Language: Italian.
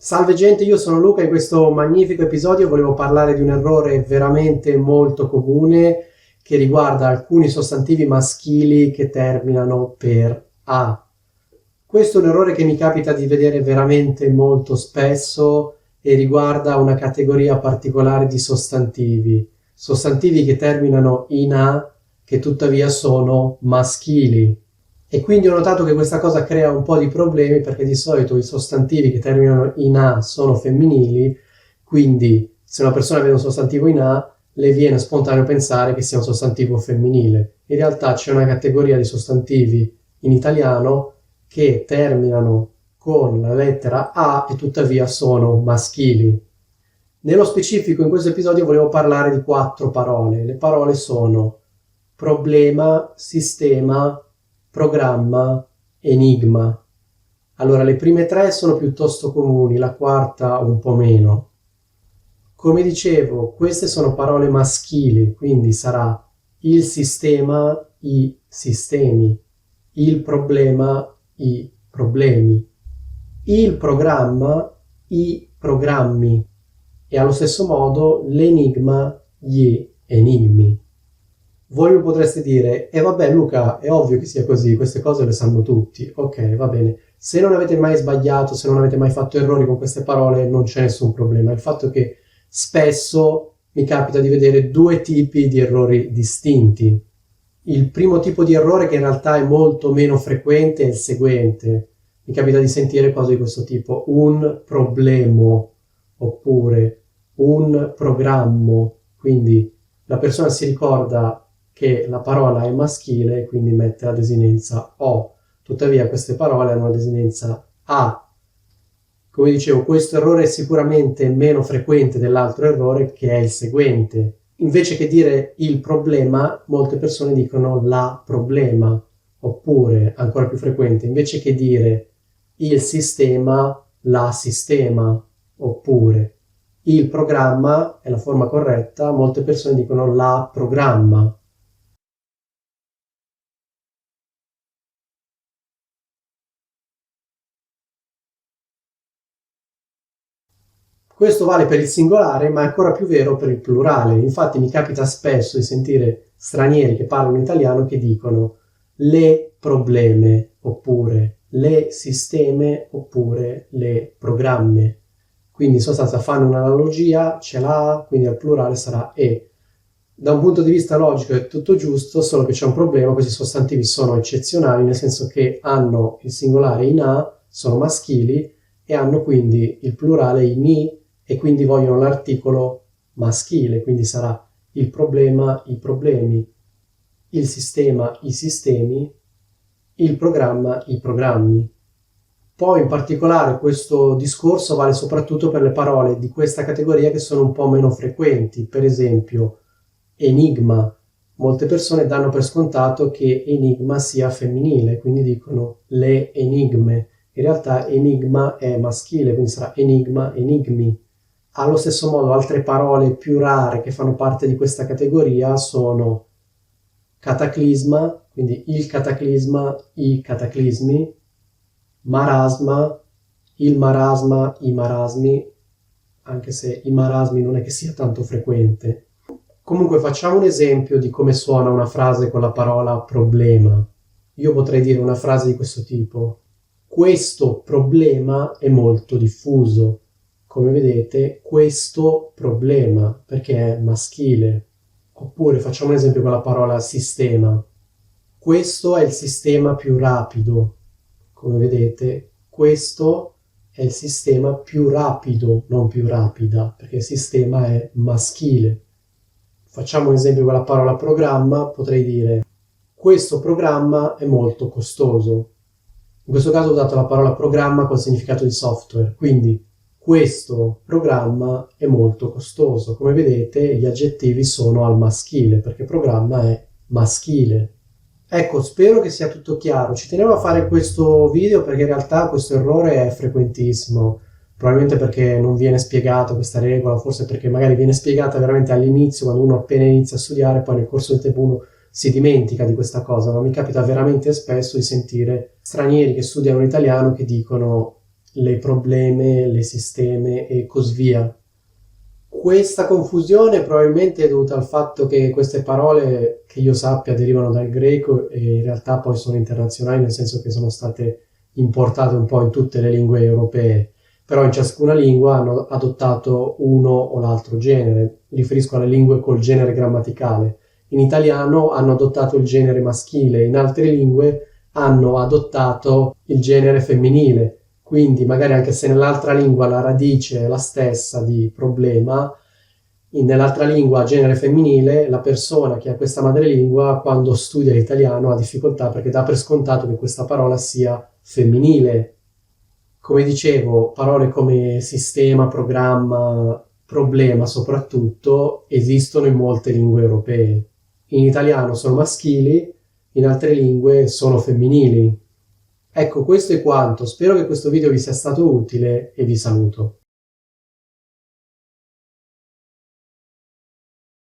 Salve gente, io sono Luca e in questo magnifico episodio volevo parlare di un errore veramente molto comune che riguarda alcuni sostantivi maschili che terminano per A. Questo è un errore che mi capita di vedere veramente molto spesso e riguarda una categoria particolare di sostantivi che terminano in A che tuttavia sono maschili. E quindi ho notato che questa cosa crea un po' di problemi perché di solito i sostantivi che terminano in A sono femminili, quindi se una persona vede un sostantivo in A le viene spontaneo pensare che sia un sostantivo femminile. In realtà c'è una categoria di sostantivi in italiano che terminano con la lettera A e tuttavia sono maschili. Nello specifico in questo episodio volevo parlare di 4 parole. Le parole sono problema, sistema, programma, enigma. Allora, le prime 3 sono piuttosto comuni, la quarta un po' meno. Come dicevo, queste sono parole maschili, quindi sarà il sistema, i sistemi, il problema, i problemi, il programma, i programmi e allo stesso modo l'enigma, gli enigmi. Voi mi potreste dire, vabbè Luca, è ovvio che sia così, queste cose le sanno tutti. Ok, va bene. Se non avete mai sbagliato, se non avete mai fatto errori con queste parole, non c'è nessun problema. Il fatto è che spesso mi capita di vedere 2 tipi di errori distinti. Il primo tipo di errore, che in realtà è molto meno frequente, è il seguente. Mi capita di sentire cose di questo tipo: un problema, oppure un programma. Quindi la persona si ricorda che la parola è maschile e quindi mette la desinenza O. Tuttavia queste parole hanno la desinenza A. Come dicevo, questo errore è sicuramente meno frequente dell'altro errore, che è il seguente. Invece che dire il problema, molte persone dicono la problema. Oppure, ancora più frequente, invece che dire il sistema, la sistema. Oppure il programma è la forma corretta, molte persone dicono la programma. Questo vale per il singolare, ma è ancora più vero per il plurale. Infatti mi capita spesso di sentire stranieri che parlano italiano che dicono le probleme, oppure le sisteme, oppure le programme. Quindi in sostanza fanno un'analogia, c'è la A, quindi al plurale sarà E. Da un punto di vista logico è tutto giusto, solo che c'è un problema: questi sostantivi sono eccezionali, nel senso che hanno il singolare in A, sono maschili, e hanno quindi il plurale in I, e quindi vogliono l'articolo maschile, quindi sarà il problema, i problemi, il sistema, i sistemi, il programma, i programmi. Poi in particolare questo discorso vale soprattutto per le parole di questa categoria che sono un po' meno frequenti. Per esempio enigma. Molte persone danno per scontato che enigma sia femminile, quindi dicono le enigme. In realtà enigma è maschile, quindi sarà enigma, enigmi. Allo stesso modo altre parole più rare che fanno parte di questa categoria sono cataclisma, quindi il cataclisma, i cataclismi, marasma, il marasma, i marasmi, anche se i marasmi non è che sia tanto frequente. Comunque facciamo un esempio di come suona una frase con la parola problema. Io potrei dire una frase di questo tipo: questo problema è molto diffuso. Come vedete, questo problema, perché è maschile. Oppure facciamo un esempio con la parola sistema. Questo è il sistema più rapido. Come vedete, questo è il sistema più rapido, non più rapida, perché il sistema è maschile. Facciamo un esempio con la parola programma, potrei dire questo programma è molto costoso. In questo caso ho usato la parola programma col significato di software, quindi questo programma è molto costoso. Come vedete, gli aggettivi sono al maschile, perché programma è maschile. Ecco, spero che sia tutto chiaro. Ci tenevo a fare questo video perché in realtà questo errore è frequentissimo, probabilmente perché non viene spiegata questa regola, forse perché magari viene spiegata veramente all'inizio, quando uno appena inizia a studiare, poi nel corso del tempo uno si dimentica di questa cosa, ma mi capita veramente spesso di sentire stranieri che studiano l'italiano che dicono le probleme, le sisteme e così via. Questa confusione probabilmente è dovuta al fatto che queste parole, che io sappia, derivano dal greco e in realtà poi sono internazionali, nel senso che sono state importate un po' in tutte le lingue europee, però in ciascuna lingua hanno adottato uno o l'altro genere. Mi riferisco alle lingue col genere grammaticale. In italiano hanno adottato il genere maschile, in altre lingue hanno adottato il genere femminile. Quindi magari anche se nell'altra lingua la radice è la stessa di problema, nell'altra lingua genere femminile, la persona che ha questa madrelingua quando studia l'italiano ha difficoltà perché dà per scontato che questa parola sia femminile. Come dicevo, parole come sistema, programma, problema soprattutto esistono in molte lingue europee. In italiano sono maschili, in altre lingue sono femminili. Ecco, questo è quanto. Spero che questo video vi sia stato utile e vi saluto.